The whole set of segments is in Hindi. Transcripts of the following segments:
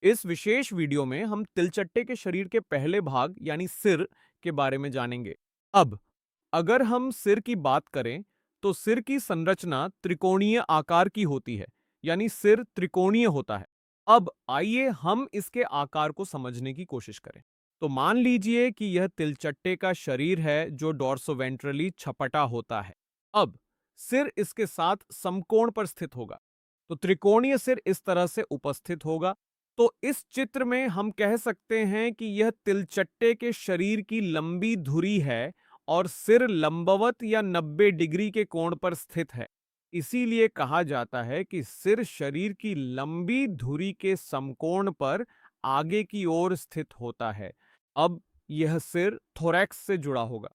इस विशेष वीडियो में हम तिलचट्टे के शरीर के पहले भाग यानी सिर के बारे में जानेंगे। अब अगर हम सिर की बात करें तो सिर की संरचना त्रिकोणीय आकार की होती है, यानी सिर त्रिकोणीय होता है। अब आइए हम इसके आकार को समझने की कोशिश करें। तो मान लीजिए कि यह तिलचट्टे का शरीर है जो डॉर्सोवेंट्रली छपटा होता है। अब सिर इसके साथ समकोण पर स्थित होगा, तो त्रिकोणीय सिर इस तरह से उपस्थित होगा। तो इस चित्र में हम कह सकते हैं कि यह तिलचट्टे के शरीर की लंबी धुरी है और सिर लंबवत या 90 डिग्री के कोण पर स्थित है। इसीलिए कहा जाता है कि सिर शरीर की लंबी धुरी के समकोण पर आगे की ओर स्थित होता है। अब यह सिर थोरैक्स से जुड़ा होगा।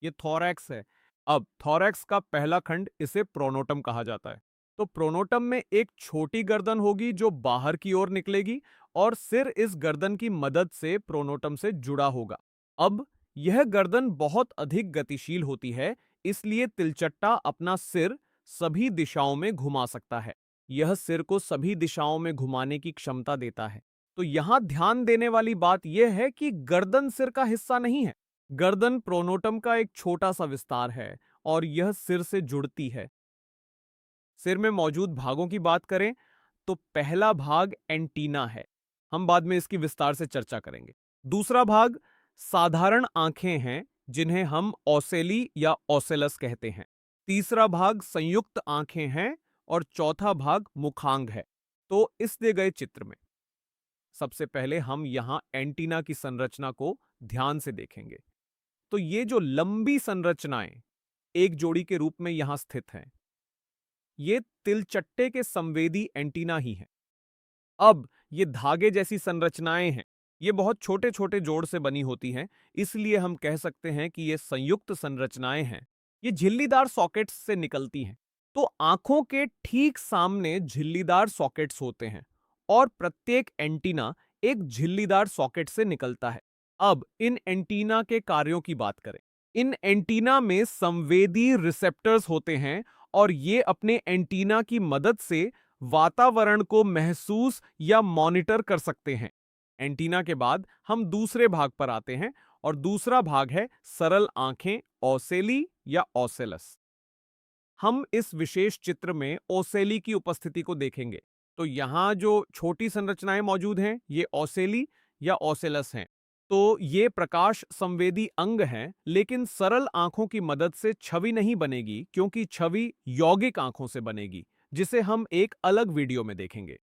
ये थोरैक्स है। अब थोरैक्स का पहला खंड इसे प्रोनोटम कहा जाता है। तो प्रोनोटम में एक छोटी गर्दन होगी जो बाहर की ओर निकलेगी और सिर इस गर्दन की मदद से प्रोनोटम से जुड़ा होगा। अब यह गर्दन बहुत अधिक गतिशील होती है, इसलिए तिलचट्टा अपना सिर सभी दिशाओं में घुमा सकता है। यह सिर को सभी दिशाओं में घुमाने की क्षमता देता है। तो यहां ध्यान देने वाली बात यह है कि गर्दन सिर का हिस्सा नहीं है। गर्दन प्रोनोटम का एक छोटा सा विस्तार है और यह सिर से जुड़ती है। सिर में मौजूद भागों की बात करें तो पहला भाग एंटीना है। हम बाद में इसकी विस्तार से चर्चा करेंगे। दूसरा भाग साधारण आंखें हैं, जिन्हें हम ओसेली या ओसेलस कहते हैं। तीसरा भाग संयुक्त आंखें हैं और चौथा भाग मुखांग है। तो इस दिए गए चित्र में सबसे पहले हम यहां एंटीना की संरचना को ध्यान से देखेंगे। तो ये जो लंबी संरचनाएं एक जोड़ी के रूप में यहां स्थित हैं, ये तिलचट्टे के संवेदी एंटीना ही हैं। अब ये धागे जैसी संरचनाएं हैं, ये बहुत छोटे छोटे जोड़ से बनी होती हैं, इसलिए हम कह सकते हैं कि ये संयुक्त संरचनाएं हैं। ये झिल्लीदार सॉकेट्स से निकलती हैं। तो आंखों के ठीक सामने झिल्लीदार सॉकेट्स होते हैं और प्रत्येक एंटीना एक झिल्लीदार सॉकेट से निकलता है। अब इन एंटीना के कार्यों की बात करें। इन एंटीना में संवेदी रिसेप्टर्स होते हैं और ये अपने एंटीना की मदद से वातावरण को महसूस या मॉनिटर कर सकते हैं। एंटीना के बाद हम दूसरे भाग पर आते हैं और दूसरा भाग है सरल आंखें, ओसेली या ओसेलस। हम इस विशेष चित्र में ओसेली की उपस्थिति को देखेंगे। तो यहां जो छोटी संरचनाएं मौजूद हैं, ये ओसेली या ओसेलस हैं। तो ये प्रकाश संवेदी अंग हैं, लेकिन सरल आंखों की मदद से छवि नहीं बनेगी, क्योंकि छवि यौगिक आंखों से बनेगी, जिसे हम एक अलग वीडियो में देखेंगे।